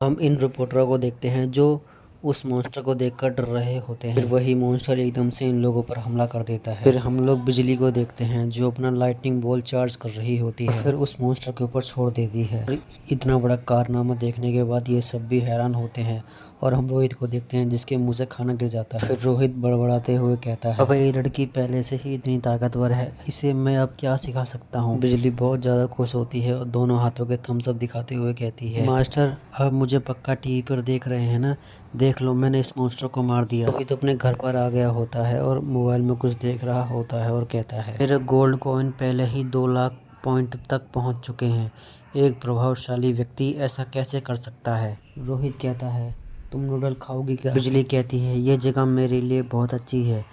हम इन रिपोर्टरों को देखते हैं जो उस मॉन्स्टर को देखकर डर रहे होते हैं। फिर वही मॉन्स्टर एकदम से इन लोगों पर हमला कर देता है। फिर हम लोग बिजली को देखते हैं जो अपना लाइटनिंग बॉल चार्ज कर रही होती है, फिर उस मॉन्स्टर के ऊपर छोड़ देती है। इतना बड़ा कारनामा देखने के बाद ये सब भी हैरान होते हैं और हम रोहित को देखते हैं जिसके मुंह से खाना गिर जाता है। फिर रोहित बड़बड़ाते हुए कहता है, अबे ये लड़की पहले से ही इतनी ताकतवर है, इसे मैं अब क्या सिखा सकता हूँ। बिजली बहुत ज्यादा खुश होती है और दोनों हाथों के थम्स अप दिखाते हुए कहती है, मास्टर अब मुझे पक्का टीवी पर देख रहे हैं ना, देख लो मैंने इस मॉन्स्टर को मार दिया। रोहित तो अपने घर पर आ गया होता है और मोबाइल में कुछ देख रहा होता है और कहता है, मेरे गोल्ड कॉइन पहले ही 2 लाख पॉइंट तक पहुंच चुके हैं, एक प्रभावशाली व्यक्ति ऐसा कैसे कर सकता है। रोहित कहता है, तुम नूडल खाओगी क्या। बिजली कहती है, ये जगह मेरे लिए बहुत अच्छी है,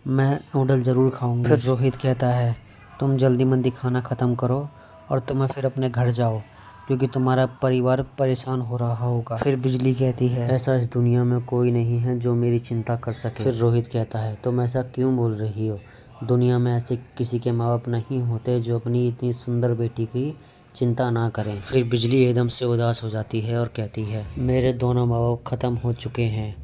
मैं नूडल ज़रूर खाऊंगी। फिर रोहित कहता है, तुम जल्दी मंदी खाना ख़त्म करो और तुम्हें फिर अपने घर जाओ क्योंकि तुम्हारा परिवार परेशान हो रहा होगा। फिर बिजली कहती है, ऐसा इस दुनिया में कोई नहीं है जो मेरी चिंता कर सके। फिर रोहित कहता है, तुम ऐसा क्यों बोल रही हो, दुनिया में ऐसे किसी के माँ बाप नहीं होते जो अपनी इतनी सुंदर बेटी की चिंता ना करें। फिर बिजली एकदम से उदास हो जाती है और कहती है, मेरे दोनों माँ बाप ख़त्म हो चुके हैं,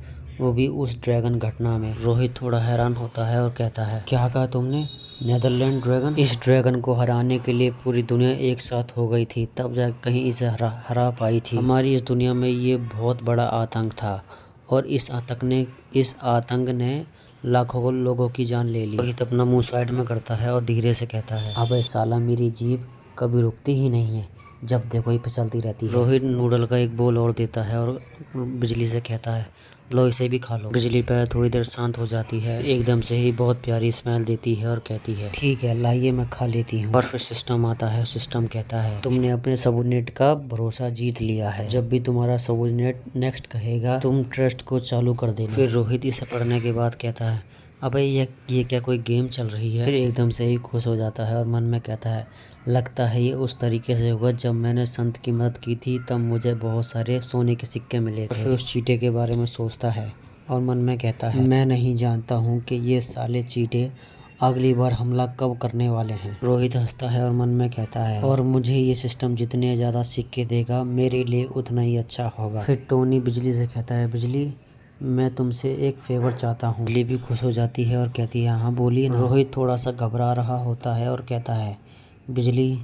वो भी उस ड्रैगन घटना में। रोहित थोड़ा हैरान होता है और कहता है, क्या कहा तुमने, नेदरलैंड ड्रैगन। इस ड्रैगन को हराने के लिए पूरी दुनिया एक साथ हो गई थी, तब जा कहीं इसे हरा पाई थी। हमारी इस दुनिया में ये बहुत बड़ा आतंक था और इस आतंक ने लाखों लोगों की जान ले ली। रोहित अपना मुंह साइड में करता है और धीरे से कहता है, अबे साला मेरी जीभ कभी रुकती ही नहीं है, जब देखो ही फिसलती रहती है। रोहित नूडल का एक बोल और देता है और बिजली से कहता है, लो इसे भी खा लो। बिजली पहले थोड़ी देर शांत हो जाती है, एकदम से ही बहुत प्यारी स्मेल देती है और कहती है, ठीक है लाइए मैं खा लेती हूँ। और फिर सिस्टम आता है, सिस्टम कहता है, तुमने अपने सबूनेट का भरोसा जीत लिया है, जब भी तुम्हारा सबूनेट नेक्स्ट कहेगा तुम ट्रस्ट को चालू कर देना। फिर रोहित इसे पढ़ने के बाद कहता है, अबे ये क्या कोई गेम चल रही है। फिर एकदम से ही खुश हो जाता है और मन में कहता है, लगता है ये उस तरीके से होगा जब मैंने संत की मदद की थी तब मुझे बहुत सारे सोने के सिक्के मिले थे। फिर उस चीटे के बारे में सोचता है और मन में कहता है, मैं नहीं जानता हूँ कि ये साले चीटे अगली बार हमला कब करने वाले हैं। रोहित हंसता है और मन में कहता है, और मुझे ये सिस्टम जितने ज़्यादा सिक्के देगा मेरे लिए उतना ही अच्छा होगा। फिर टोनी बिजली से कहता है, बिजली मैं तुमसे एक फेवर चाहता हूँ। बिजली भी खुश हो जाती है और कहती है, हाँ बोलिए ना। रोहित थोड़ा सा घबरा रहा होता है और कहता है, बिजली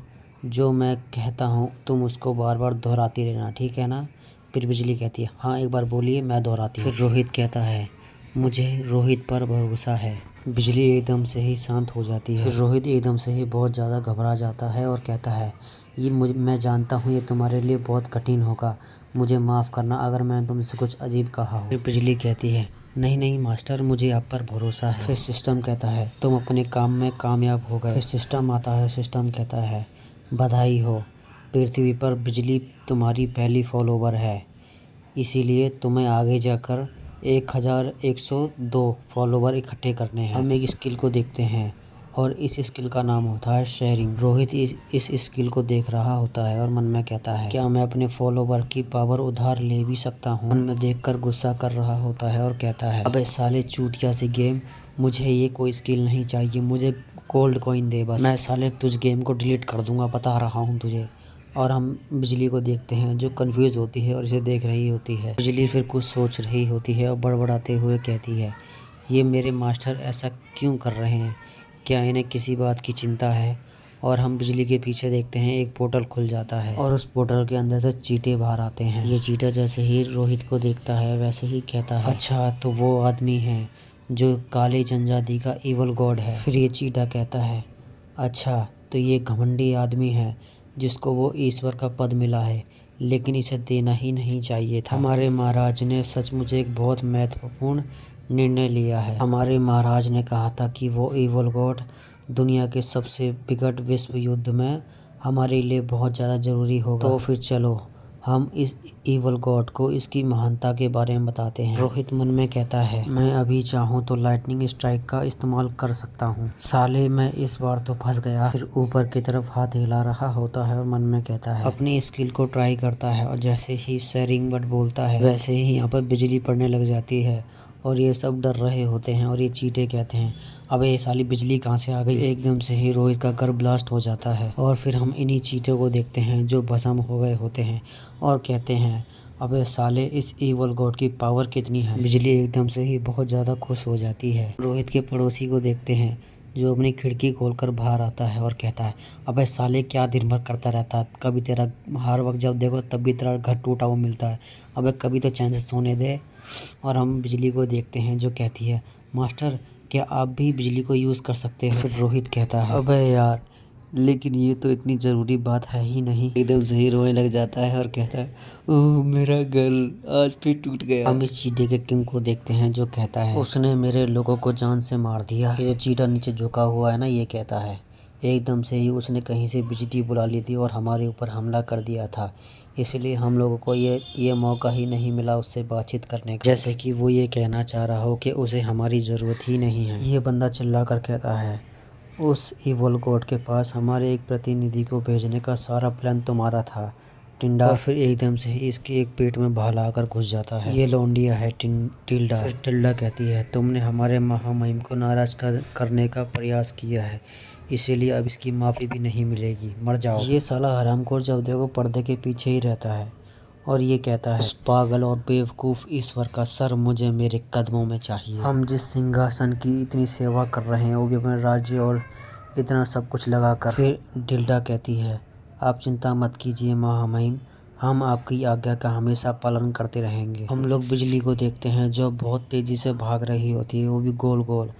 जो मैं कहता हूँ तुम उसको बार बार दोहराती रहना, ठीक है ना। फिर बिजली कहती है, हाँ एक बार बोलिए मैं दोहराती हूँ। फिर रोहित कहता है, मुझे रोहित पर भरोसा है। बिजली एकदम से ही शांत हो जाती है। फिर रोहित एकदम से ही बहुत ज़्यादा घबरा जाता है और कहता है, मैं जानता हूँ ये तुम्हारे लिए बहुत कठिन होगा, मुझे माफ़ करना अगर मैंने तुमसे कुछ अजीब कहा हो। फिर बिजली कहती है, नहीं नहीं मास्टर मुझे आप पर भरोसा है। फिर सिस्टम कहता है, तुम अपने काम में कामयाब हो गए। फिर सिस्टम आता है, सिस्टम कहता है, बधाई हो, पृथ्वी पर बिजली तुम्हारी पहली फॉलोवर है, इसीलिए तुम्हें आगे जाकर 1102 फॉलोवर इकट्ठे करने हैं। हम एक स्किल को देखते हैं और इस स्किल का नाम होता है शेयरिंग। रोहित इस स्किल को देख रहा होता है और मन में कहता है, क्या मैं अपने फॉलोवर की पावर उधार ले भी सकता हूँ। मन में देखकर गुस्सा कर रहा होता है और कहता है, अबे साले चूतिया सी गेम, मुझे ये कोई स्किल नहीं चाहिए, मुझे गोल्ड कॉइन दे बस, मैं साले तुझ गेम को डिलीट कर दूंगा, बता रहा हूँ तुझे। और हम बिजली को देखते हैं जो कंफ्यूज होती है और इसे देख रही होती है। बिजली फिर कुछ सोच रही होती है और बड़बड़ाते हुए कहती है, ये मेरे मास्टर ऐसा क्यों कर रहे हैं, क्या इन्हें किसी बात की चिंता है। और हम बिजली के पीछे देखते हैं एक पोर्टल खुल जाता है और उस पोर्टल के अंदर से चीटे बाहर आते हैं। ये चीटा जैसे ही रोहित को देखता है वैसे ही कहता है, अच्छा तो वो आदमी है जो काले जनजाति का इवल गॉड है। फिर ये चीटा कहता है, अच्छा तो ये घमंडी आदमी है जिसको वो ईश्वर का पद मिला है, लेकिन इसे देना ही नहीं चाहिए था। हमारे महाराज ने सचमुच एक बहुत महत्वपूर्ण निर्णय लिया है। हमारे महाराज ने कहा था कि वो इवल गॉड दुनिया के सबसे विकट विश्व युद्ध में हमारे लिए बहुत ज़्यादा ज़रूरी होगा। तो फिर चलो हम इस इवल गॉड को इसकी महानता के बारे में बताते हैं। रोहित मन में कहता है, मैं अभी चाहूँ तो लाइटनिंग स्ट्राइक का इस्तेमाल कर सकता हूँ, साले मैं इस बार तो फंस गया। फिर ऊपर की तरफ हाथ हिला रहा होता है और मन में कहता है, अपनी स्किल को ट्राई करता है और जैसे ही शेयरिंग वर्ड बोलता है वैसे ही यहाँ पर बिजली पड़ने लग जाती है और ये सब डर रहे होते हैं और ये चीटे कहते हैं, अबे ये साली बिजली कहाँ से आ गई। एकदम से ही रोहित का घर ब्लास्ट हो जाता है और फिर हम इन्हीं चीटों को देखते हैं जो भस्म हो गए होते हैं और कहते हैं, अबे साले, इस ईवल गॉड की पावर कितनी है। बिजली एकदम से ही बहुत ज़्यादा खुश हो जाती है। रोहित के पड़ोसी को देखते हैं जो अपनी खिड़की खोलकर बाहर आता है और कहता है, अबे साले क्या दिन भर करता रहता है, कभी तेरा हर वक्त जब देखो तब भी तेरा घर टूटा हुआ मिलता है, अबे कभी तो चैन से सोने दे। और हम बिजली को देखते हैं जो कहती है, मास्टर क्या आप भी बिजली को यूज़ कर सकते हो। फिर रोहित कहता है, अबे यार लेकिन ये तो इतनी ज़रूरी बात है ही नहीं। एकदम से ही रोने लग जाता है और कहता है, ओह मेरा घर आज फिर टूट गया। हम इस चीते के किंग को देखते हैं जो कहता है, उसने मेरे लोगों को जान से मार दिया। ये जो चीटा नीचे झुका हुआ है ना, ये कहता है, एकदम से ही उसने कहीं से बिजली बुला ली थी और हमारे ऊपर हमला कर दिया था, इसलिए हम लोगों को ये मौका ही नहीं मिला उससे बातचीत करने का। जैसे कि वो ये कहना चाह रहा हो कि उसे हमारी ज़रूरत ही नहीं है। ये बंदा चिल्ला कर कहता है, उस इवल गॉड के पास हमारे एक प्रतिनिधि को भेजने का सारा प्लान तुम्हारा था टिंडा। और फिर एकदम से ही इसके एक पेट में भाला आकर घुस जाता है। ये लौंडिया है टिल्डा। फिर टिल्डा कहती है, तुमने हमारे महामहिम को नाराज करने का प्रयास किया है, इसीलिए अब इसकी माफ़ी भी नहीं मिलेगी, मर जाओ। ये साला हरामखोर जब देखो पर्दे के पीछे ही रहता है और ये कहता है, उस पागल और बेवकूफ़ ईश्वर का सर मुझे मेरे कदमों में चाहिए। हम जिस सिंहासन की इतनी सेवा कर रहे हैं वो भी अपने राज्य और इतना सब कुछ लगा कर। फिर डिल्डा कहती है, आप चिंता मत कीजिए महामहिम, हम आपकी आज्ञा का हमेशा पालन करते रहेंगे। हम लोग बिजली को देखते हैं जो बहुत तेज़ी से भाग रही होती है, वो भी गोल गोल।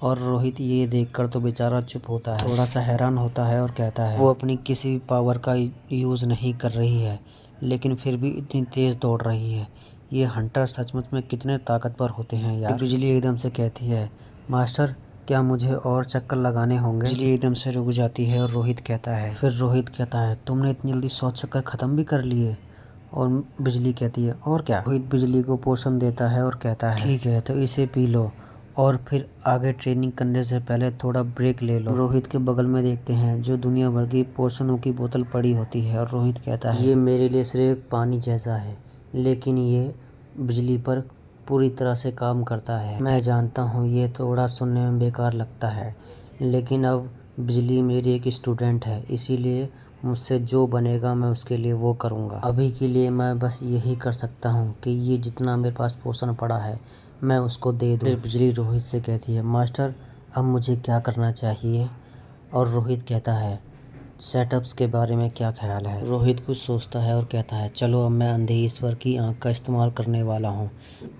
और रोहित ये देखकर तो बेचारा चुप होता है, थोड़ा सा हैरान होता है और कहता है, वो अपनी किसी भी पावर का यूज़ नहीं कर रही है लेकिन फिर भी इतनी तेज़ दौड़ रही है। ये हंटर सचमुच में कितने ताकतवर होते हैं यार। बिजली एकदम से कहती है, मास्टर क्या मुझे और चक्कर लगाने होंगे। बिजली एकदम से रुक जाती है और रोहित कहता है, फिर रोहित कहता है, तुमने इतनी जल्दी 100 चक्कर ख़त्म भी कर लिए। और बिजली कहती है, और क्या। रोहित बिजली को पोषण देता है और कहता है, ठीक है तो इसे पी लो और फिर आगे ट्रेनिंग करने से पहले थोड़ा ब्रेक ले लो। रोहित के बगल में देखते हैं जो दुनिया भर की पोषणों की बोतल पड़ी होती है और रोहित कहता है, ये मेरे लिए सिर्फ पानी जैसा है लेकिन ये बिजली पर पूरी तरह से काम करता है। मैं जानता हूँ ये थोड़ा सुनने में बेकार लगता है लेकिन अब बिजली मेरी एक स्टूडेंट है, इसीलिए मुझसे जो बनेगा मैं उसके लिए वो करूँगा। अभी के लिए मैं बस यही कर सकता हूँ कि ये जितना मेरे पास पोषण पड़ा है मैं उसको दे दूँ। फिर बिजली रोहित से कहती है, मास्टर अब मुझे क्या करना चाहिए। और रोहित कहता है, सेटअप्स के बारे में क्या ख्याल है। रोहित कुछ सोचता है और कहता है, चलो अब मैं अंधे ईश्वर की आंख का इस्तेमाल करने वाला हूँ।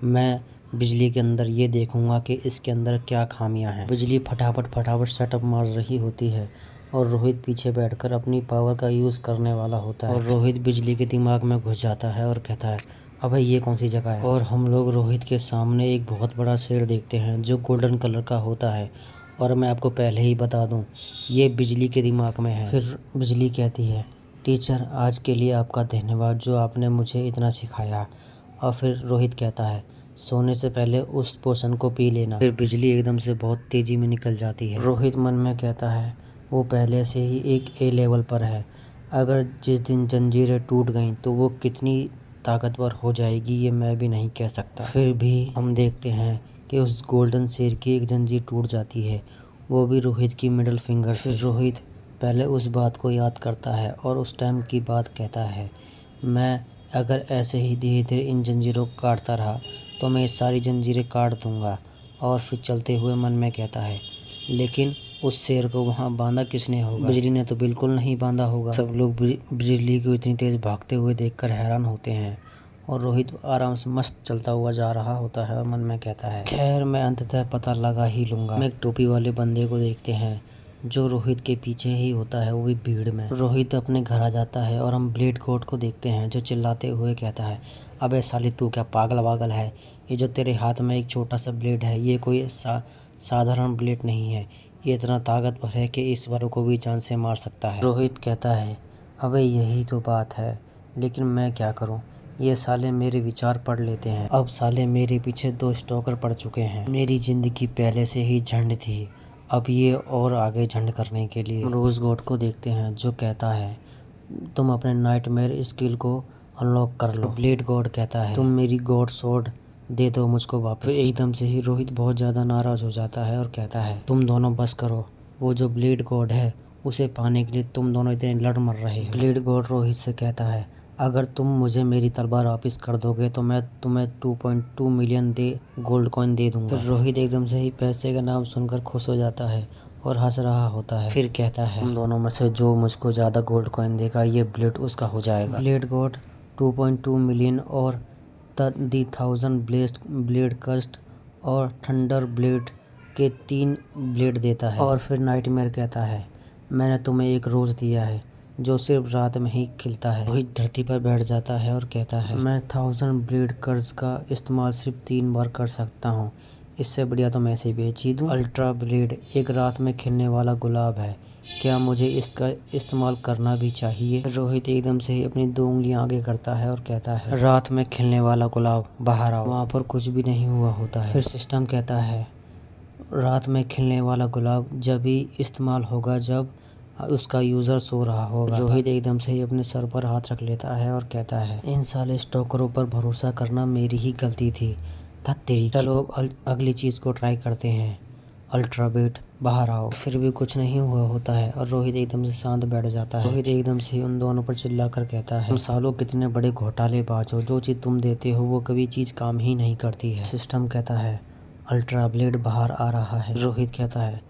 मैं बिजली के अंदर ये देखूंगा कि इसके अंदर क्या खामियां हैं। बिजली फटाफट सेटअप मार रही होती है और रोहित पीछे बैठकर अपनी पावर का यूज़ करने वाला होता है। और रोहित बिजली के दिमाग में घुस जाता है और कहता है, अबे ये कौन सी जगह है। और हम लोग रोहित के सामने एक बहुत बड़ा शेर देखते हैं जो गोल्डन कलर का होता है। और मैं आपको पहले ही बता दूं, ये बिजली के दिमाग में है। फिर बिजली कहती है, टीचर आज के लिए आपका धन्यवाद जो आपने मुझे इतना सिखाया। और फिर रोहित कहता है, सोने से पहले उस पोषण को पी लेना। फिर बिजली एकदम से बहुत तेज़ी में निकल जाती है। रोहित मन में कहता है, वो पहले से ही एक ए लेवल पर है, अगर जिस दिन जंजीरें टूट गईं तो वो कितनी ताकतवर हो जाएगी ये मैं भी नहीं कह सकता। फिर भी हम देखते हैं कि उस गोल्डन शेर की एक जंजीर टूट जाती है, वो भी रोहित की मिडिल फिंगर से। रोहित पहले उस बात को याद करता है और उस टाइम की बात कहता है, मैं अगर ऐसे ही धीरे धीरे इन जंजीरों को काटता रहा तो मैं सारी जंजीरें काट दूंगा। और फिर चलते हुए मन में कहता है, लेकिन उस शेर को वहाँ बांधा किसने होगा। बिजली ने तो बिल्कुल नहीं बांधा होगा। सब लोग बिजली को इतनी तेज़ भागते हुए देखकर हैरान होते हैं और रोहित आराम से मस्त चलता हुआ जा रहा होता है और मन में कहता है, खैर मैं अंततः पता लगा ही लूँगा। मैं एक टोपी वाले बंदे को देखते हैं जो रोहित के पीछे ही होता है, वो भी भीड़ में। रोहित अपने घर आ जाता है और हम ब्लेड कोट को देखते हैं जो चिल्लाते हुए कहता है, अबे साली तू क्या पागल वागल है, ये जो तेरे हाथ में एक छोटा सा ब्लेड है ये कोई साधारण ब्लेड नहीं है, ये इतना ताकतवर है कि ईश्वरों को भी जान से मार सकता है। रोहित कहता है, अबे यही तो बात है लेकिन मैं क्या करूं, ये साले मेरे विचार पढ़ लेते हैं। अब साले मेरे पीछे 2 स्टॉकर पड़ चुके हैं। मेरी ज़िंदगी पहले से ही झंड थी, अब ये और आगे झंड करने के लिए। रोज़ गॉड को देखते हैं जो कहता है, तुम अपने नाइटमेयर स्किल को अनलॉक कर लो। ब्लेड गॉड कहता है, तुम मेरी गॉड स्वॉर्ड दे दो मुझको वापस। एकदम से ही रोहित बहुत ज़्यादा नाराज़ हो जाता है और कहता है, तुम दोनों बस करो, वो जो ब्लेड गॉड है उसे पाने के लिए तुम दोनों इतने लड़ मर रहे हो। ब्लेड गॉड रोहित से कहता है, अगर तुम मुझे मेरी तलवार वापस कर दोगे तो मैं तुम्हें 2.2 मिलियन गोल्ड कॉइन दे दूंगा। फिर रोहित एकदम से ही पैसे का नाम सुनकर खुश हो जाता है और हंस रहा होता है। फिर कहता है, हम दोनों में से जो मुझको ज़्यादा गोल्ड कॉइन देगा ये ब्लेड उसका हो जाएगा। ब्लेड गॉट 2.2 मिलियन और दी 1000 ब्लेड कस्ट और थंडर ब्लेड के 3 ब्लेड देता है। और फिर नाइटमेयर कहता है, मैंने तुम्हें एक रोज़ दिया है जो सिर्फ रात में ही खिलता है। रोहित धरती पर बैठ जाता है और कहता है, मैं 1000 ब्लेड कर्ज का इस्तेमाल सिर्फ 3 बार कर सकता हूँ, इससे बढ़िया तो मैं इसे बेच ही दूँ। अल्ट्रा ब्लेड एक रात में खिलने वाला गुलाब है, क्या मुझे इसका इस्तेमाल करना भी चाहिए? रोहित एकदम से ही अपनी 2 उंगलियां आगे करता है और कहता है, रात में खिलने वाला गुलाब बाहर आओ। वहाँ पर कुछ भी नहीं हुआ होता है। फिर सिस्टम कहता है, रात में खिलने वाला गुलाब जब भी इस्तेमाल होगा जब उसका यूज़र सो रहा होगा। रोहित एकदम से ही अपने सर पर हाथ रख लेता है और कहता है, इन साले स्टॉकरों पर भरोसा करना मेरी ही गलती थी। तेरी, चलो अगली चीज़ को ट्राई करते हैं। अल्ट्रा बेट बाहर आओ। फिर भी कुछ नहीं हुआ होता है और रोहित एकदम से शांत बैठ जाता है। रोहित एकदम से उन दोनों पर चिल्लाकर कहता है, तुम सालों कितने बड़े घोटालेबाज हो, जो चीज़ तुम देते हो वो कभी चीज़ काम ही नहीं करती है। सिस्टम कहता है, अल्ट्रा ब्लेड बाहर आ रहा है। रोहित कहता है,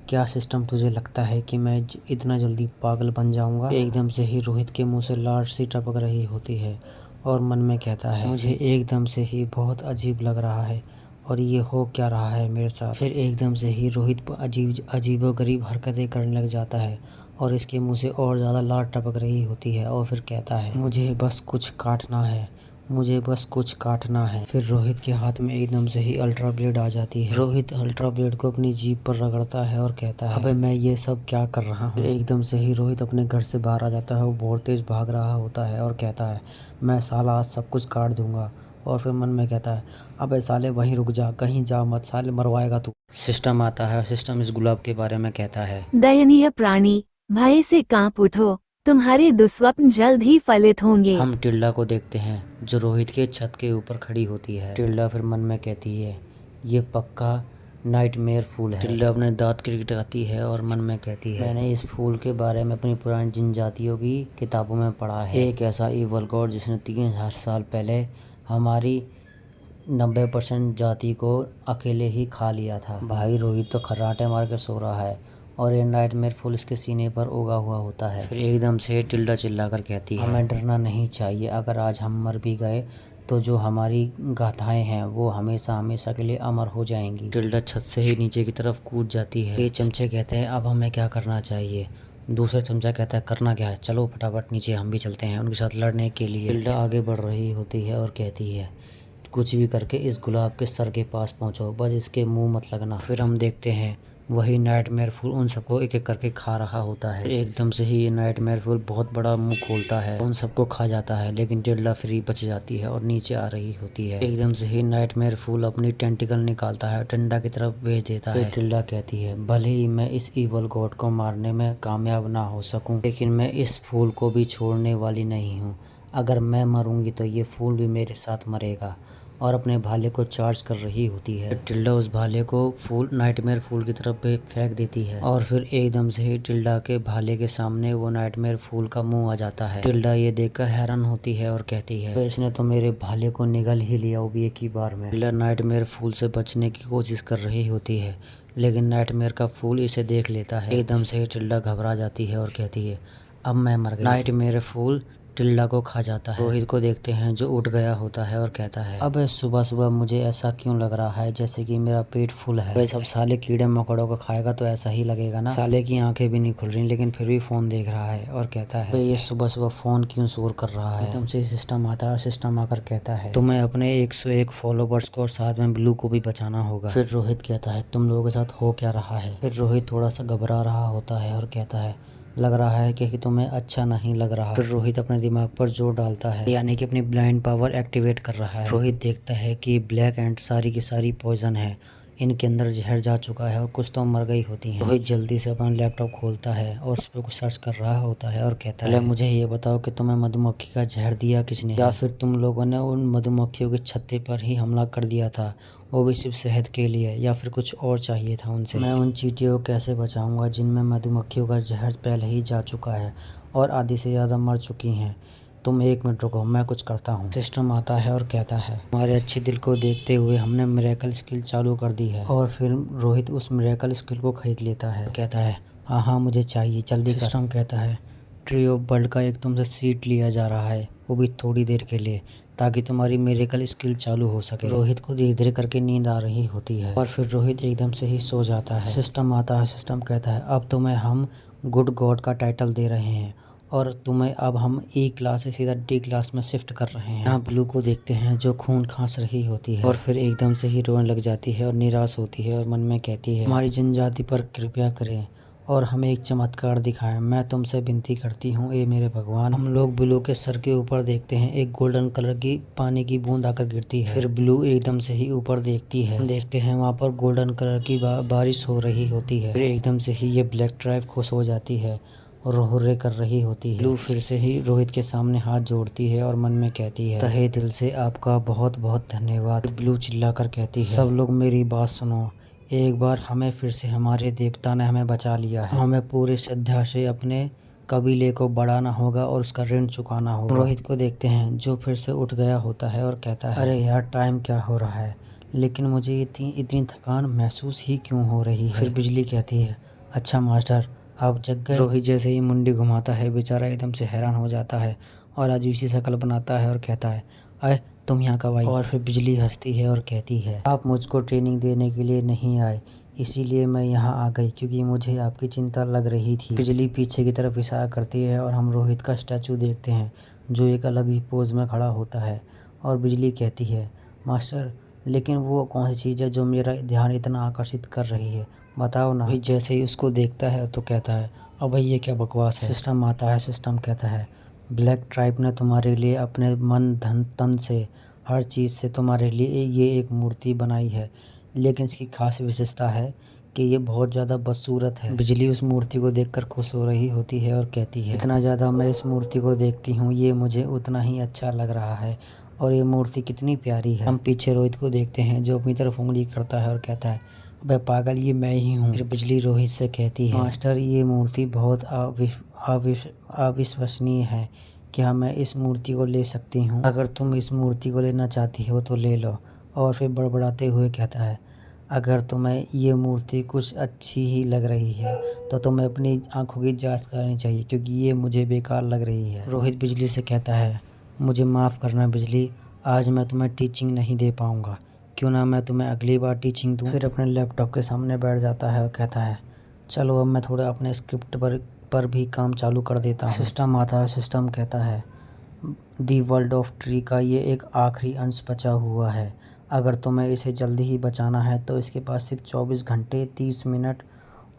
क्या सिस्टम तुझे लगता है कि मैं इतना जल्दी पागल बन जाऊंगा? एकदम से ही रोहित के मुंह से लार सी टपक रही होती है और मन में कहता है, मुझे एकदम से ही बहुत अजीब लग रहा है और ये हो क्या रहा है मेरे साथ। फिर एकदम से ही रोहित अजीबोगरीब हरकतें करने लग जाता है और इसके मुंह से और ज़्यादा लार टपक रही होती है और फिर कहता है, मुझे बस कुछ काटना है, मुझे बस कुछ काटना है। फिर रोहित के हाथ में एकदम से ही अल्ट्रा ब्लेड आ जाती है। रोहित अल्ट्रा ब्लेड को अपनी जीभ पर रगड़ता है और कहता है, अबे मैं ये सब क्या कर रहा हूँ? एकदम से ही रोहित अपने घर से बाहर आ जाता है, वो बहुत तेज भाग रहा होता है और कहता है, मैं साला आज सब कुछ काट दूंगा। और फिर मन में कहता है, अबे साले वहीं रुक जा, कहीं जा मत, साले मरवाएगा तू। सिस्टम आता है, सिस्टम इस गुलाब के बारे में कहता है, दयनीय प्राणी, भय से कांप उठो, तुम्हारे दुस्वप्न जल्द ही फलित होंगे। हम टिल्डा को देखते हैं जो रोहित के छत के ऊपर खड़ी होती है। टिल्डा फिर मन में कहती है, ये पक्का नाइटमेयर फूल है। टिल्डा अपने दांत किटकिटाती है और मन में कहती है, मैंने इस फूल के बारे में अपनी पुरानी जिन जातियों की किताबों में पढ़ा है। एक ऐसा ईवल गॉड जिसने 3000 साल पहले हमारी 90% जाति को अकेले ही खा लिया था। भाई रोहित तो खर्राटे मार कर सो रहा है और ये नाइटमेयर फूल इसके सीने पर उगा हुआ होता है। फिर एकदम से टिल्डा चिल्लाकर कहती है, हमें डरना नहीं चाहिए, अगर आज हम मर भी गए तो जो हमारी गाथाएं हैं वो हमेशा हमेशा के लिए अमर हो जाएंगी। टिल्डा छत से ही नीचे की तरफ कूद जाती है। ये चमचे कहते हैं, अब हमें क्या करना चाहिए? दूसरा चमचा कहता है, करना क्या है, चलो फटाफट नीचे हम भी चलते हैं उनके साथ लड़ने के लिए। टिल्डा आगे बढ़ रही होती है और कहती है, कुछ भी करके इस गुलाब के सर के पास पहुंचो, बस इसके मुंह मत लगना। फिर हम देखते हैं वही नाइटमेयर फूल उन सबको एक एक करके खा रहा होता है। एकदम से ही ये नाइटमेयर फूल बहुत बड़ा मुंह खोलता है, उन सबको खा जाता है, लेकिन टिल्डा फ्री बच जाती है और नीचे आ रही होती है। एकदम से ही नाइटमेयर फूल अपनी टेंटिकल निकालता है, टिल्डा की तरफ भेज देता है। टिल्डा कहती है, भले ही मैं इस इवल गॉड को मारने में कामयाब ना हो सकूं, लेकिन मैं इस फूल को भी छोड़ने वाली नहीं हूँ। अगर मैं मरूंगी तो ये फूल भी मेरे साथ मरेगा। और अपने भाले को चार्ज कर रही होती है। टिल्डा उस भाले को नाइटमेयर फूल की तरफ फेंक देती है और फिर एकदम से ही टिल्डा के भाले के सामने वो नाइटमेयर फूल का मुंह आ जाता है। टिल्डा ये देखकर हैरान होती है और कहती है, तो इसने तो मेरे भाले को निगल ही लिया, वो भी एक ही बार में। टिल्डा नाइटमेयर फूल से बचने की कोशिश कर रही होती है, लेकिन नाइटमेयर का फूल इसे देख लेता है। एकदम से ही टिल्डा घबरा जाती है और कहती है, अब मैं मर गई। नाइटमेयर फूल टिल्डा को खा जाता है। रोहित को देखते हैं जो उठ गया होता है और कहता है, अब सुबह सुबह मुझे ऐसा क्यों लग रहा है जैसे कि मेरा पेट फुल है। वे सब साले कीड़े मकोड़ों को खाएगा तो ऐसा ही लगेगा ना। साले की आंखें भी नहीं खुल रही लेकिन फिर भी फोन देख रहा है और कहता है, ये सुबह सुबह फोन क्यों शोर कर रहा है। एकदम से सिस्टम आता है और सिस्टम आकर कहता है, तुम्हें अपने 101 फॉलोवर्स को और साथ में ब्लू को भी बचाना होगा। फिर रोहित कहता है, तुम लोगों के साथ हो क्या रहा है। फिर रोहित थोड़ा सा घबरा रहा होता है और कहता है, लग रहा है कि तुम्हें अच्छा नहीं लग रहा। फिर रोहित अपने दिमाग पर जोर डालता है, यानी कि अपनी ब्लाइंड पावर एक्टिवेट कर रहा है। रोहित देखता है कि ब्लैक एंड सारी की सारी पॉइजन है, इनके अंदर जहर जा चुका है और कुछ तो मर गई होती हैं। रोहित जल्दी से अपना लैपटॉप खोलता है और उस पर कुछ सर्च कर रहा होता है और कहता है, मुझे ये बताओ कि तुम्हें मधुमक्खी का जहर दिया किसने, या फिर तुम लोगों ने उन मधुमक्खियों के छत्ते पर ही हमला कर दिया था, वो भी सिर्फ सेहत के लिए, या फिर कुछ और चाहिए था उनसे। मैं उन चींटियों को कैसे बचाऊंगा जिनमें मधुमक्खियों का जहर पहले ही जा चुका है और आधी से ज़्यादा मर चुकी हैं। तुम 1 मिनट रुको, मैं कुछ करता हूँ। सिस्टम आता है और कहता है हमारे अच्छे दिल को देखते हुए हमने मिरेकल स्किल चालू कर दी है। और फिर रोहित उस मिरेकल स्किल को खरीद लेता है। कहता है हाँ मुझे चाहिए, जल्दी कर। सिस्टम कहता है ट्री ऑफ वर्ल्ड का एक तुमसे सीट लिया जा रहा है, वो भी थोड़ी देर के लिए, ताकि तुम्हारी मिरेकल स्किल चालू हो सके। रोहित को धीरे धीरे करके नींद आ रही होती है और फिर रोहित एकदम से ही सो जाता है। सिस्टम आता है। सिस्टम कहता है अब तुम्हें हम गुड गॉड का टाइटल दे रहे हैं और तुम्हें अब हम E क्लास से सीधा D क्लास में शिफ्ट कर रहे हैं। यहाँ ब्लू को देखते हैं जो खून खांस रही होती है और फिर एकदम से ही रोने लग जाती है और निराश होती है और मन में कहती है हमारी जनजाति पर कृपया करें और हमें एक चमत्कार दिखाएं, मैं तुमसे विनती करती हूँ ए मेरे भगवान। हम लोग ब्लू के सर के ऊपर देखते हैं एक गोल्डन कलर की पानी की बूंद आकर गिरती है। फिर ब्लू एकदम से ही ऊपर देखती है, देखते हैं वहाँ पर गोल्डन कलर की बारिश हो रही होती है। फिर एकदम से ही ये ब्लैक ट्राइब खुश हो जाती है और हुर्रे कर रही होती है। ब्लू फिर से ही रोहित के सामने हाथ जोड़ती है और मन में कहती है तहे दिल से आपका बहुत बहुत धन्यवाद। ब्लू चिल्लाकर कहती है सब लोग मेरी बात सुनो, एक बार हमें फिर से हमारे देवता ने हमें बचा लिया है, हमें पूरी श्रद्धा से अपने कबीले को बढ़ाना होगा और उसका ऋण चुकाना होगा। रोहित को देखते हैं जो फिर से उठ गया होता है और कहता है अरे यार टाइम क्या हो रहा है, लेकिन मुझे इतनी थकान महसूस ही क्यों हो रही है। फिर बिजली कहती है अच्छा मास्टर आप जग गए। रोहित जैसे ही मुंडी घुमाता है बेचारा एकदम से हैरान हो जाता है और अजीब सी शक्ल बनाता है और कहता है अरे तुम यहाँ कब आई। और फिर बिजली हंसती है और कहती है आप मुझको ट्रेनिंग देने के लिए नहीं आए, इसीलिए मैं यहाँ आ गई क्योंकि मुझे आपकी चिंता लग रही थी। बिजली पीछे की तरफ इशारा करती है और हम रोहित का स्टैचू देखते हैं जो एक अलग ही पोज में खड़ा होता है और बिजली कहती है मास्टर लेकिन वो कौन सी चीज़ है जो मेरा ध्यान इतना आकर्षित कर रही है, बताओ ना। जैसे ही उसको देखता है तो कहता है अब ये क्या बकवास है। सिस्टम आता है। सिस्टम कहता है ब्लैक ट्राइब ने तुम्हारे लिए अपने मन धन तन से हर चीज़ से तुम्हारे लिए ये एक मूर्ति बनाई है, लेकिन इसकी खास विशेषता है कि ये बहुत ज़्यादा बदसूरत है। बिजली उस मूर्ति को देखकर खुश हो रही होती है और कहती है जितना ज़्यादा मैं इस मूर्ति को देखती हूँ ये मुझे उतना ही अच्छा लग रहा है और ये मूर्ति कितनी प्यारी है। हम पीछे रोहित को देखते हैं जो अपनी तरफ उंगली करता है और कहता है अबे पागल ये मैं ही हूँ। फिर बिजली रोहित से कहती है मास्टर ये मूर्ति बहुत अविश्वसनीय है, क्या मैं इस मूर्ति को ले सकती हूँ? अगर तुम इस मूर्ति को लेना चाहती हो तो ले लो। और फिर बड़बड़ाते हुए कहता है अगर तुम्हें ये मूर्ति कुछ अच्छी ही लग रही है तो तुम्हें अपनी आंखों की जांच करनी चाहिए क्योंकि ये मुझे बेकार लग रही है। रोहित बिजली से कहता है मुझे माफ़ करना बिजली, आज मैं तुम्हें टीचिंग नहीं दे पाऊँगा, क्यों ना मैं तुम्हें अगली बार टीचिंग दूँ। फिर अपने लैपटॉप के सामने बैठ जाता है और कहता है चलो अब मैं थोड़ा अपने स्क्रिप्ट पर भी काम चालू कर देता हूँ। सिस्टम आता है। सिस्टम कहता है दी वर्ल्ड ऑफ ट्री का ये एक आखिरी अंश बचा हुआ है, अगर तुम्हें इसे जल्दी ही बचाना है तो इसके पास सिर्फ 24 घंटे 30 मिनट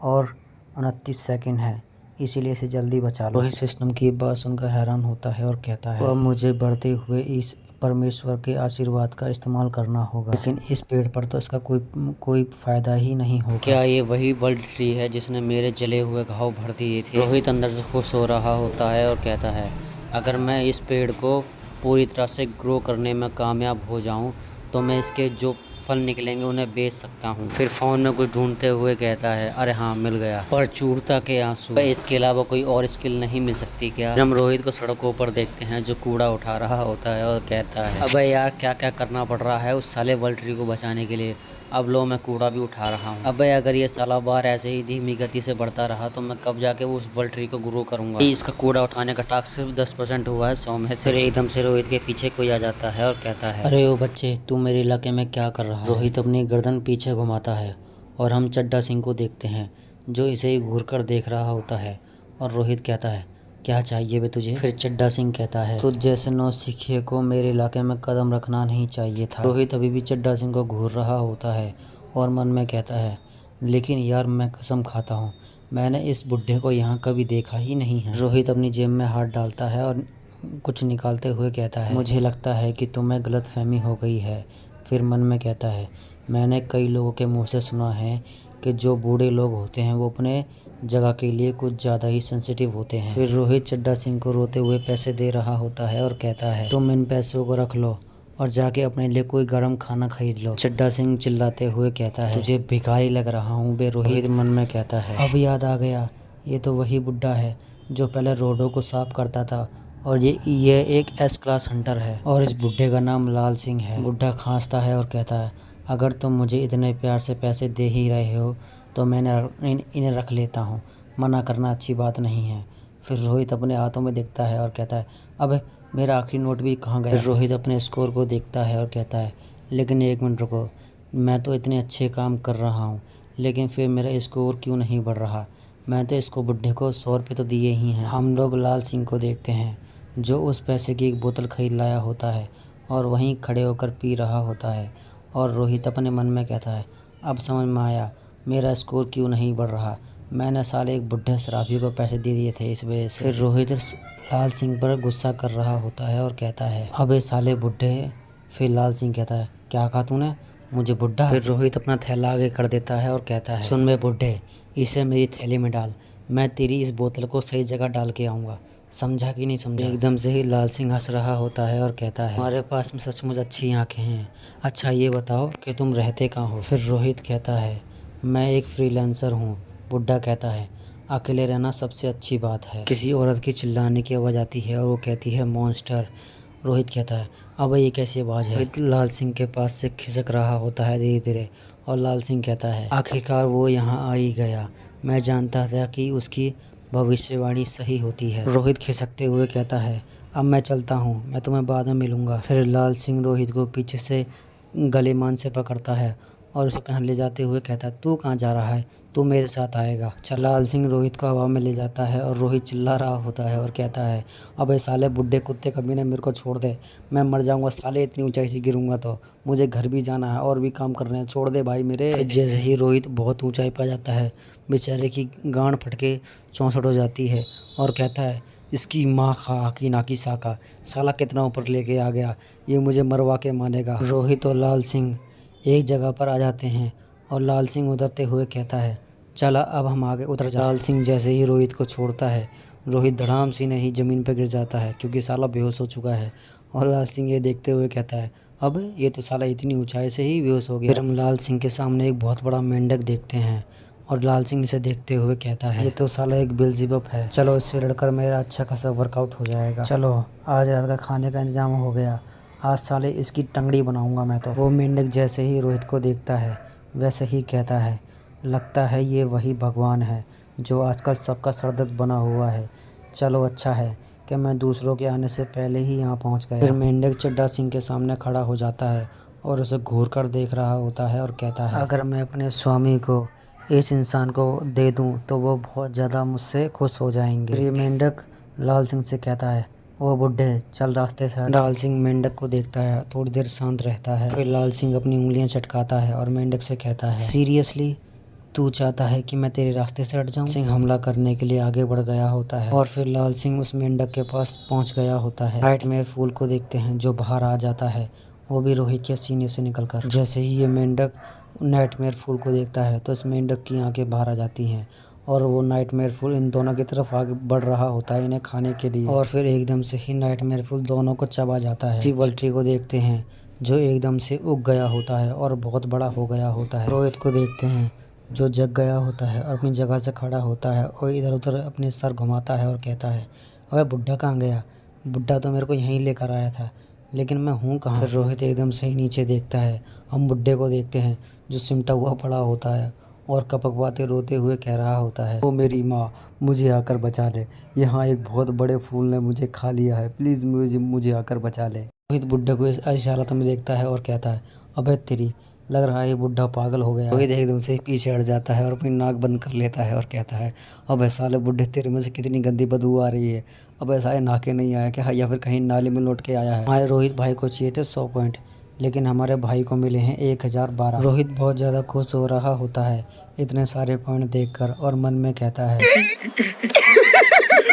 और 29 सेकंड है, इसीलिए इसे जल्दी बचा लो। वही सिस्टम की बात सुनकर हैरान होता है और कहता है अब मुझे बढ़ते हुए इस परमेश्वर के आशीर्वाद का इस्तेमाल करना होगा, लेकिन इस पेड़ पर तो इसका कोई फायदा ही नहीं होगा। क्या ये वही वर्ल्ड ट्री है जिसने मेरे जले हुए घाव भर दिए थे? रोहित अंदर से खुश हो रहा होता है और कहता है अगर मैं इस पेड़ को पूरी तरह से ग्रो करने में कामयाब हो जाऊं तो मैं इसके जो फल निकलेंगे उन्हें बेच सकता हूँ। फिर फोन में कुछ ढूंढते हुए कहता है अरे हाँ मिल गया, पर चूरता के आंसू, इसके अलावा कोई और स्किल नहीं मिल सकती क्या? हम रोहित को सड़कों पर देखते हैं जो कूड़ा उठा रहा होता है और कहता है अबे यार क्या क्या करना पड़ रहा है उस साले वर्ल्ड ट्री को बचाने के लिए, अब लो मैं कूड़ा भी उठा रहा हूँ। अबे अगर ये साला बार ऐसे ही धीमी गति से बढ़ता रहा तो मैं कब जाके उस वर्ल्ड ट्री को ग्रो करूंगा। इसका कूड़ा उठाने का टास्क सिर्फ 10% हुआ है 100 में से। एकदम से रोहित के पीछे कोई आ जाता है और कहता है अरे ओ बच्चे तू मेरे इलाके में क्या कर रहा है? रोहित अपनी गर्दन पीछे घुमाता है और हम चड्डा सिंह को देखते हैं जो इसे घूर कर देख रहा होता है और रोहित कहता है क्या चाहिए बे तुझे? फिर चड्डा सिंह कहता है तुझ जैसे नौसिखिए को मेरे इलाके में कदम रखना नहीं चाहिए था। रोहित अभी भी चड्डा सिंह को घूर रहा होता है और मन में कहता है लेकिन यार मैं कसम खाता हूँ मैंने इस बुढ़े को यहाँ कभी देखा ही नहीं है। रोहित अपनी जेब में हाथ डालता है और कुछ निकालते हुए कहता है मुझे लगता है कि तुम्हें गलतफहमी हो गई है। फिर मन में कहता है मैंने कई लोगों के मुँह से सुना है कि जो बूढ़े लोग होते हैं वो अपने जगह के लिए कुछ ज़्यादा ही सेंसिटिव होते हैं। फिर रोहित चड्डा सिंह को रोते हुए पैसे दे रहा होता है और कहता है तुम इन पैसों को रख लो और जाके अपने लिए कोई गर्म खाना खरीद लो। चड्डा सिंह चिल्लाते हुए कहता है तुझे भिखारी लग रहा हूँ बे। रोहित मन में कहता है अब याद आ गया, ये तो वही बुढ़ा है जो पहले रोडों को साफ करता था और ये एक एस क्लास हंटर है और इस बुड्ढे का नाम लाल सिंह है। बुड्ढा खांसता है और कहता है, अगर तुम मुझे इतने प्यार से पैसे दे ही रहे हो तो मैं इन्हें रख लेता हूँ, मना करना अच्छी बात नहीं है। फिर रोहित अपने हाथों में देखता है और कहता है, अब मेरा आखिरी नोट भी कहाँ गया। फिर रोहित अपने स्कोर को देखता है और कहता है, लेकिन एक मिनट रुको, मैं तो इतने अच्छे काम कर रहा हूँ, लेकिन फिर मेरा स्कोर क्यों नहीं बढ़ रहा। मैं तो इसको बुड्ढे को 100 रुपये तो दिए ही हैं। हम लोग लाल सिंह को देखते हैं जो उस पैसे की एक बोतल खरीद लाया होता है और वहीं खड़े होकर पी रहा होता है। और रोहित अपने मन में कहता है, अब समझ में आया मेरा स्कोर क्यों नहीं बढ़ रहा, मैंने साले एक बुड्ढे शराबी को पैसे दे दिए थे इस वजह से। फिर रोहित लाल सिंह पर गुस्सा कर रहा होता है और कहता है, अबे साले बुड्ढे। फिर लाल सिंह कहता है, क्या कहा तूने, मुझे बुड्ढा। फिर रोहित अपना थैला आगे कर देता है और कहता है, सुन बे बुड्ढे, इसे मेरी थैली में डाल, मैं तेरी इस बोतल को सही जगह डाल के आऊँगा, समझा कि नहीं समझा। एकदम से ही लाल सिंह हंस रहा होता है और कहता है, हमारे पास में सचमुच अच्छी आंखें हैं, अच्छा ये बताओ कि तुम रहते कहाँ हो। फिर रोहित कहता है, मैं एक फ्रीलांसर हूँ। बुड्ढा कहता है, अकेले रहना सबसे अच्छी बात है। किसी औरत की चिल्लाने की आवाज़ आती है और वो कहती है, मॉन्स्टर। रोहित कहता है, अब ये कैसी आवाज़ है। रोहित लाल सिंह के पास से खिसक रहा होता है धीरे धीरे और लाल सिंह कहता है, आखिरकार वो यहाँ आ ही गया, मैं जानता था कि उसकी भविष्यवाणी सही होती है। रोहित खिसकते हुए कहता है, अब मैं चलता हूँ, मैं तुम्हें बाद में मिलूंगा। फिर लाल सिंह रोहित को पीछे से गलेमान से पकड़ता है और उसे कहाँ ले जाते हुए कहता है, तू कहाँ जा रहा है, तू मेरे साथ आएगा। चल। लाल सिंह रोहित को हवा में ले जाता है और रोहित चिल्ला रहा होता है और कहता है, अबे साले बुड्ढे कुत्ते कमीने, मेरे को छोड़ दे, मैं मर जाऊंगा साले, इतनी ऊंचाई से गिरूंगा तो, मुझे घर भी जाना है और भी काम करने हैं, छोड़ दे भाई मेरे। जैसे ही रोहित बहुत ऊंचाई पर जाता है, बेचारे की गांड फटके 64 हो जाती है और कहता है, इसकी माँ खा की ना की साका, साला कितना ऊपर लेके आ गया, ये मुझे मरवा के मानेगा। रोहित और लाल सिंह एक जगह पर आ जाते हैं और लाल सिंह उतरते हुए कहता है, चला अब हम आगे उतर जा। लाल सिंह जैसे ही रोहित को छोड़ता है, रोहित धड़ाम से नहीं ज़मीन पर गिर जाता है क्योंकि साला बेहोश हो चुका है। और लाल सिंह ये देखते हुए कहता है, अब ये तो साला इतनी ऊंचाई से ही बेहोश हो गया। फिर हम लाल सिंह के सामने एक बहुत बड़ा मेंढक देखते हैं और लाल सिंह इसे देखते हुए कहता है, ये तो साला एक बेल्ज़ेबुब है, चलो इससे लड़कर मेरा अच्छा खासा वर्कआउट हो जाएगा। चलो आज रात का खाने का इंतजाम हो गया, आज साले इसकी टंगड़ी बनाऊंगा मैं तो। वो मेंढक जैसे ही रोहित को देखता है वैसे ही कहता है, लगता है ये वही भगवान है जो आजकल सबका सरदर्द बना हुआ है, चलो अच्छा है कि मैं दूसरों के आने से पहले ही यहाँ पहुँच गया। फिर मेंढक चड्ढा सिंह के सामने खड़ा हो जाता है और उसे घूर कर देख रहा होता है और कहता है, अगर मैं अपने स्वामी को इस इंसान को दे दूं तो वो बहुत ज़्यादा मुझसे खुश हो जाएंगे। फिर ये मेंढक लाल सिंह से कहता है, ओ बुड्ढे चल रास्ते से। लाल सिंह मेंढक को देखता है, थोड़ी देर शांत रहता है, फिर लाल सिंह अपनी उंगलियां चटकाता है और मेंढक से कहता है, सीरियसली तू चाहता है कि मैं तेरे रास्ते से हट जाऊं। सिंह हमला करने के लिए आगे बढ़ गया होता है और फिर लाल सिंह उस मेंढक के पास पहुंच गया होता है। नाइटमेयर फूल को देखते हैं जो बाहर आ जाता है, वो भी रोहित के सीने से निकलकर। जैसे ही ये मेंढक नाइटमेयर फूल को देखता है तो इस मेंढक की आंखें बाहर आ जाती हैं और वो नाइटमेयर फूल इन दोनों की तरफ आगे बढ़ रहा होता है इन्हें खाने के लिए। और फिर एकदम से ही नाइटमेयर फूल दोनों को चबा जाता है। इसी वल्ट्री को देखते हैं जो एकदम से उग गया होता है और बहुत बड़ा हो गया होता है। रोहित को देखते हैं जो जग गया होता है और अपनी जगह से खड़ा होता है और इधर उधर अपने सर घुमाता है और कहता है, अबे बुड्ढा कहाँ गया, बुड्ढा तो मेरे को यहीं लेकर आया था, लेकिन मैं हूँ कहाँ। फिर रोहित एकदम से ही नीचे देखता है, हम बुड्ढे को देखते हैं जो सिमटा हुआ पड़ा होता है और कपकपाते रोते हुए कह रहा होता है, ओ मेरी माँ मुझे आकर बचा ले, यहाँ एक बहुत बड़े फूल ने मुझे खा लिया है, प्लीज़ मुझे आकर बचा ले। रोहित बुड्ढे को इस हालत में देखता है और कहता है, अबे तेरी, लग रहा है ये बुड्ढा पागल हो गया। रोहित एकदम से पीछे हट जाता है और अपनी नाक बंद कर लेता है और कहता है, अबे साले बुड्ढे तेरे में से कितनी गंदी बदबू आ रही है, अबे साले नाके नहीं आया क्या, या फिर कहीं नाले में लौट के आया है। हमारे रोहित भाई को चाहिए थे 100 पॉइंट, लेकिन हमारे भाई को मिले हैं 1012। रोहित बहुत ज़्यादा खुश हो रहा होता है इतने सारे पॉइंट देखकर और मन में कहता है,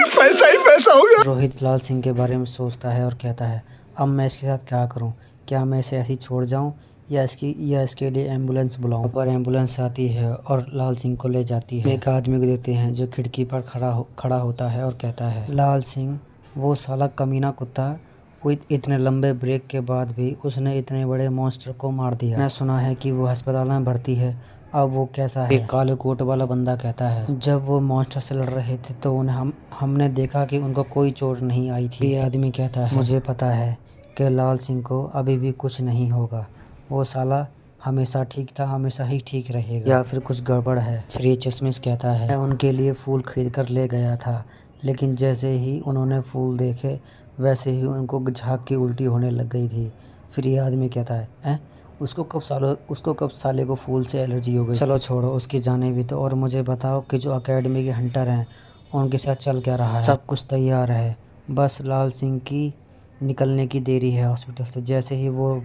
पैसा ही पैसा हो गया। रोहित लाल सिंह के बारे में सोचता है और कहता है, अब मैं इसके साथ क्या करूं, क्या मैं इसे ऐसे ही छोड़ जाऊं या इसके लिए एम्बुलेंस बुलाऊं। पर एम्बुलेंस आती है और लाल सिंह को ले जाती है। एक आदमी को देखते हैं जो खिड़की पर खड़ा होता है और कहता है, लाल सिंह वो साला कमीना कुत्ता, वो इतने लंबे ब्रेक के बाद भी उसने इतने बड़े मॉन्स्टर को मार दिया। मैं सुना है कि वो अस्पताल में भर्ती है, अब वो कैसा है। एक काले कोट वाला बंदा कहता है, जब वो मॉन्स्टर से लड़ रहे थे तो उन्हें हमने देखा कि उनको कोई चोट नहीं आई थी। ये आदमी कहता है, मुझे पता है कि लाल सिंह को अभी भी कुछ नहीं होगा, वो साला हमेशा ठीक था, हमेशा ही ठीक रहेगा, या फिर कुछ गड़बड़ है। फिर ये चश्मिश कहता है, मैं उनके लिए फूल खरीद कर ले गया था, लेकिन जैसे ही उन्होंने फूल देखे वैसे ही उनको झाग की उल्टी होने लग गई थी। फिर ये आदमी कहता है, उसको कब साले को फूल से एलर्जी हो गई। चलो छोड़ो, उसकी जाने भी तो, और मुझे बताओ कि जो एकेडमी के हंटर हैं उनके साथ चल क्या रहा है। सब कुछ तैयार है, बस लाल सिंह की निकलने की देरी है हॉस्पिटल से। जैसे ही वो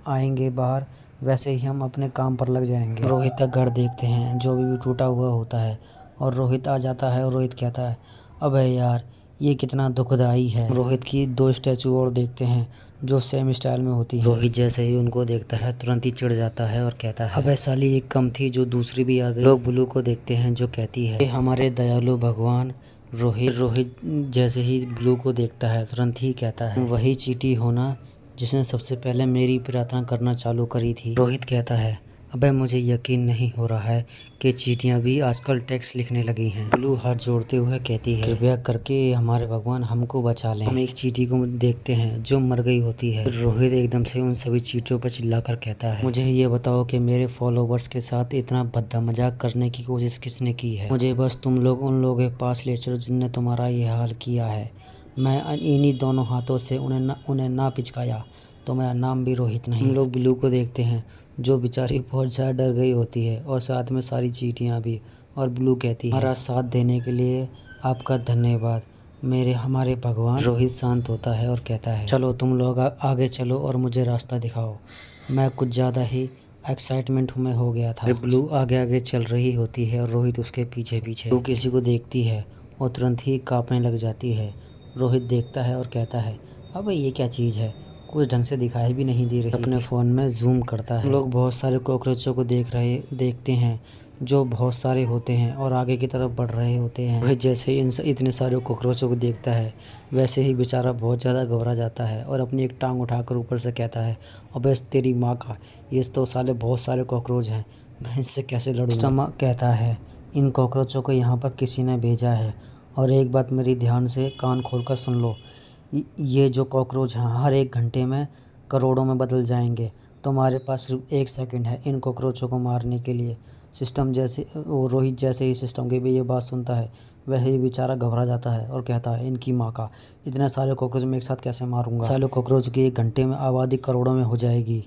आएंगे बाहर वैसे ही हम अपने काम पर लग जाएंगे। रोहित का घर देखते हैं जो भी टूटा हुआ होता है, और रोहित आ जाता है और रोहित कहता है, अबे यार ये कितना दुखदाई है। रोहित की 2 स्टैचू और देखते हैं जो सेम स्टाइल में होती है। रोहित जैसे ही उनको देखता है तुरंत ही चिढ़ जाता है और कहता है, अबे साली एक कम थी जो दूसरी भी आ गई। लोग ब्लू को देखते हैं जो कहती है, हमारे दयालु भगवान। रोहित जैसे ही ब्लू को देखता है तुरंत ही कहता है, वही चींटी होना जिसने सबसे पहले मेरी प्रार्थना करना चालू करी थी। रोहित कहता है, अबे मुझे यकीन नहीं हो रहा है कि चींटियां भी आजकल टेक्स्ट लिखने लगी हैं। ब्लू हाथ जोड़ते हुए कहती है, कृपया करके हमारे भगवान हमको बचा लें। हम एक चींटी को देखते हैं जो मर गई होती है। रोहित एकदम से उन सभी चींटियों पर चिल्लाकर कहता है, मुझे ये बताओ कि मेरे फॉलोवर्स के साथ इतना भद्दा मजाक करने की कोशिश किसने की है। मुझे बस तुम लोग उन लोगों के पास ले चलो जिनने तुम्हारा ये हाल किया है। मैं इन्हीं दोनों हाथों से उन्हें ना पिचकाया तो मेरा नाम भी रोहित नहीं। हम लोग ब्लू को देखते हैं जो बेचारी बहुत ज़्यादा डर गई होती है, और साथ में सारी चींटियां भी। और ब्लू कहती है, हमारा साथ देने के लिए आपका धन्यवाद हमारे भगवान। रोहित शांत होता है और कहता है, चलो तुम लोग आगे चलो और मुझे रास्ता दिखाओ। मैं कुछ ज़्यादा ही एक्साइटमेंट में हो गया था। ब्लू आगे आगे चल रही होती है और रोहित उसके पीछे पीछे। ब्लू किसी को देखती है और तुरंत ही कांपने लग जाती है। रोहित देखता है और कहता है, अब ये क्या चीज़ है, कुछ ढंग से दिखाई भी नहीं दे रही। अपने फ़ोन में जूम करता है। लोग बहुत सारे कॉकरोचों को देखते हैं जो बहुत सारे होते हैं और आगे की तरफ बढ़ रहे होते हैं। वह जैसे ही इतने सारे कॉकरोचों को देखता है वैसे ही बेचारा बहुत ज़्यादा घबरा जाता है और अपनी एक टांग उठाकर ऊपर से कहता है, अबे तेरी माँ का, ये तो साले बहुत सारे कॉकरोच हैं, मैं इससे कैसे लड़ूंगा। माँ कहता है, इन कॉकरोचों को यहाँ पर किसी ने भेजा है, और एक बात मेरी ध्यान से कान खोलकर सुन लो, ये जो कॉकरोच हैं हर 1 घंटे में करोड़ों में बदल जाएंगे। तुम्हारे पास सिर्फ 1 सेकंड है इन कॉकरोचों को मारने के लिए। रोहित जैसे ही सिस्टम की भी ये बात सुनता है वह ही बेचारा घबरा जाता है और कहता है, इनकी माँ का, इतने सारे कॉकरोच में एक साथ कैसे मारूंगा। सारे कॉकरोच की 1 घंटे में आबादी करोड़ों में हो जाएगी।